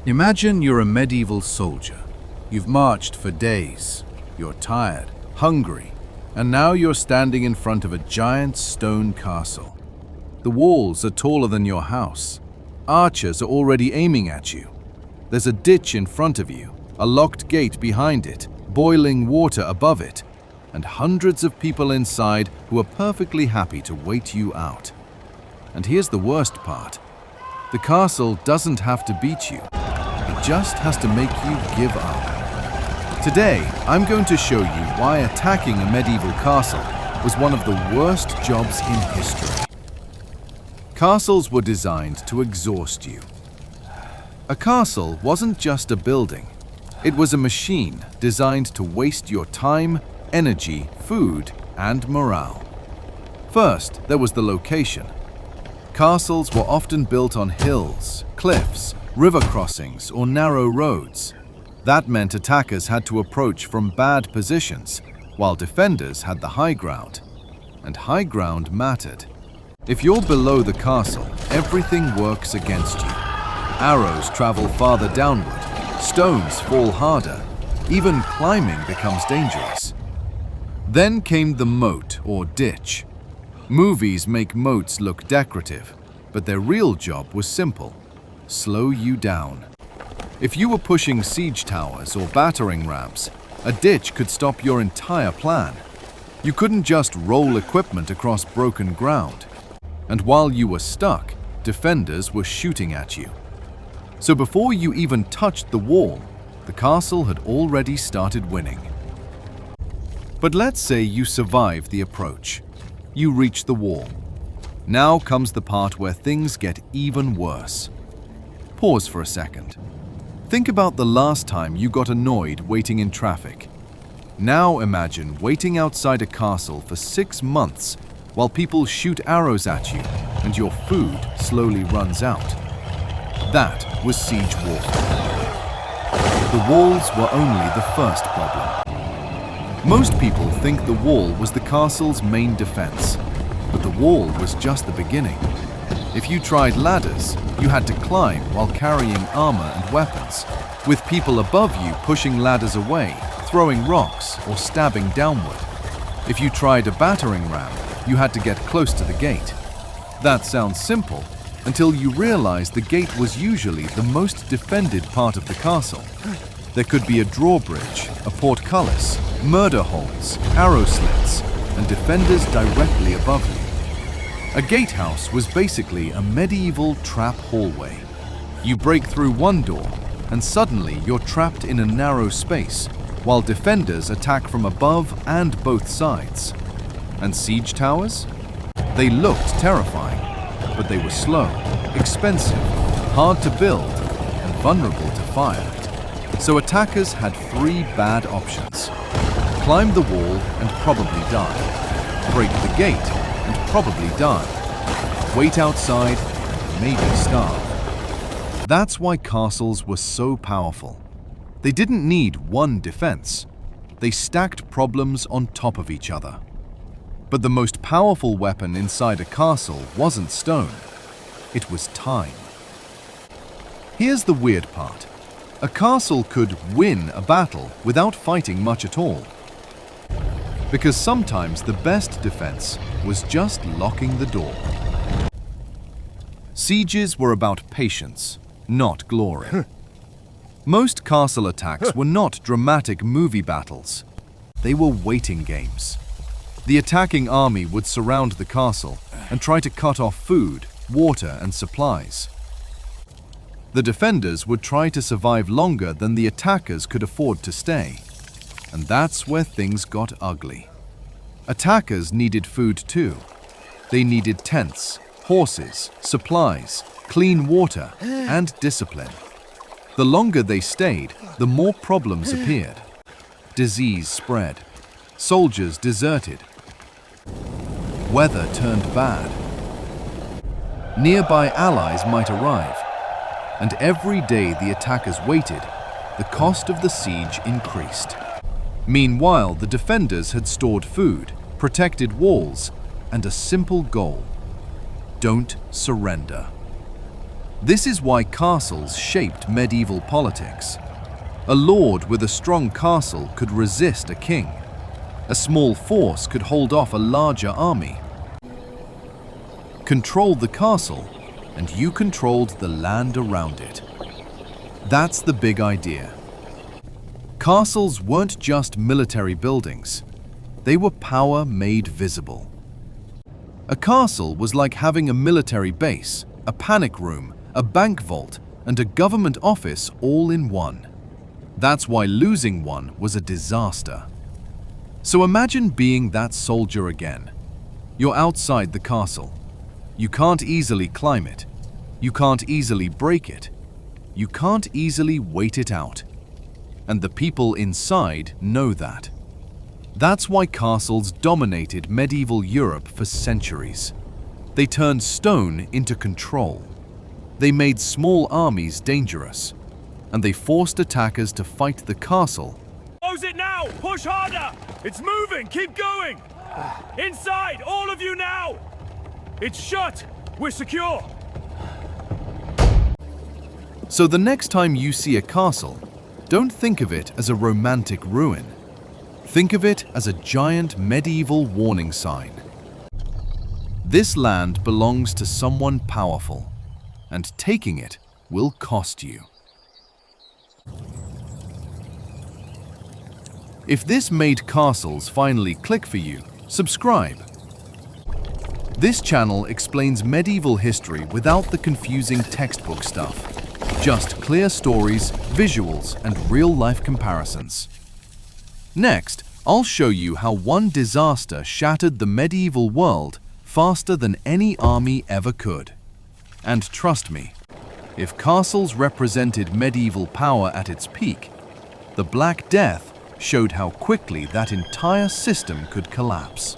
Imagine you're a medieval soldier. You've marched for days. You're tired, hungry, and now you're standing in front of a giant stone castle. The walls are taller than your house. Archers are already aiming at you. There's a ditch in front of you, a locked gate behind it, boiling water above it, and hundreds of people inside who are perfectly happy to wait you out. And here's the worst part. The castle doesn't have to beat you. It just has to make you give up. Today, I'm going to show you why attacking a medieval castle was one of the worst jobs in history. Castles were designed to exhaust you. A castle wasn't just a building. It was a machine designed to waste your time, energy, food, and morale. First, there was the location. Castles were often built on hills, cliffs, river crossings, or narrow roads. That meant attackers had to approach from bad positions, while defenders had the high ground. And high ground mattered. If you're below the castle, everything works against you. Arrows travel farther downward, stones fall harder, even climbing becomes dangerous. Then came the moat or ditch. Movies make moats look decorative, but their real job was simple: slow you down. If you were pushing siege towers or battering rams, a ditch could stop your entire plan. You couldn't just roll equipment across broken ground. And while you were stuck, defenders were shooting at you. So before you even touched the wall, the castle had already started winning. But let's say you survive the approach. You reach the wall. Now comes the part where things get even worse. Pause for a second. Think about the last time you got annoyed waiting in traffic. Now imagine waiting outside a castle for 6 months while people shoot arrows at you and your food slowly runs out. That was siege warfare. The walls were only the first problem. Most people think the wall was the castle's main defense, but the wall was just the beginning. If you tried ladders, you had to climb while carrying armor and weapons, with people above you pushing ladders away, throwing rocks, or stabbing downward. If you tried a battering ram, you had to get close to the gate. That sounds simple, until you realize the gate was usually the most defended part of the castle. There could be a drawbridge, a portcullis, murder holes, arrow slits, and defenders directly above you. A gatehouse was basically a medieval trap hallway. You break through one door, and suddenly you're trapped in a narrow space, while defenders attack from above and both sides. And siege towers? They looked terrifying, but they were slow, expensive, hard to build, and vulnerable to fire. So attackers had 3 bad options: climb the wall and probably die, break the gate and probably die, wait outside and maybe starve. That's why castles were so powerful. They didn't need one defense. They stacked problems on top of each other. But the most powerful weapon inside a castle wasn't stone. It was time. Here's the weird part. A castle could win a battle without fighting much at all. Because sometimes the best defense was just locking the door. Sieges were about patience, not glory. Most castle attacks were not dramatic movie battles. They were waiting games. The attacking army would surround the castle and try to cut off food, water, and supplies. The defenders would try to survive longer than the attackers could afford to stay. And that's where things got ugly. Attackers needed food too. They needed tents, horses, supplies, clean water, and discipline. The longer they stayed, the more problems appeared. Disease spread. Soldiers deserted. Weather turned bad. Nearby allies might arrive. And every day the attackers waited, the cost of the siege increased. Meanwhile, the defenders had stored food, protected walls, and a simple goal: don't surrender. This is why castles shaped medieval politics. A lord with a strong castle could resist a king. A small force could hold off a larger army. Control the castle, and you controlled the land around it. That's the big idea. Castles weren't just military buildings. They were power made visible. A castle was like having a military base, a panic room, a bank vault, and a government office all in one. That's why losing one was a disaster. So imagine being that soldier again. You're outside the castle. You can't easily climb it. You can't easily break it. You can't easily wait it out. And the people inside know that. That's why castles dominated medieval Europe for centuries. They turned stone into control. They made small armies dangerous. And they forced attackers to fight the castle. Close it now! Push harder! It's moving! Keep going! Inside! All of you now! It's shut! We're secure! So the next time you see a castle, don't think of it as a romantic ruin. Think of it as a giant medieval warning sign. This land belongs to someone powerful, and taking it will cost you. If this made castles finally click for you, subscribe. This channel explains medieval history without the confusing textbook stuff. Just clear stories, visuals, and real-life comparisons. Next, I'll show you how one disaster shattered the medieval world faster than any army ever could. And trust me, if castles represented medieval power at its peak, the Black Death showed how quickly that entire system could collapse.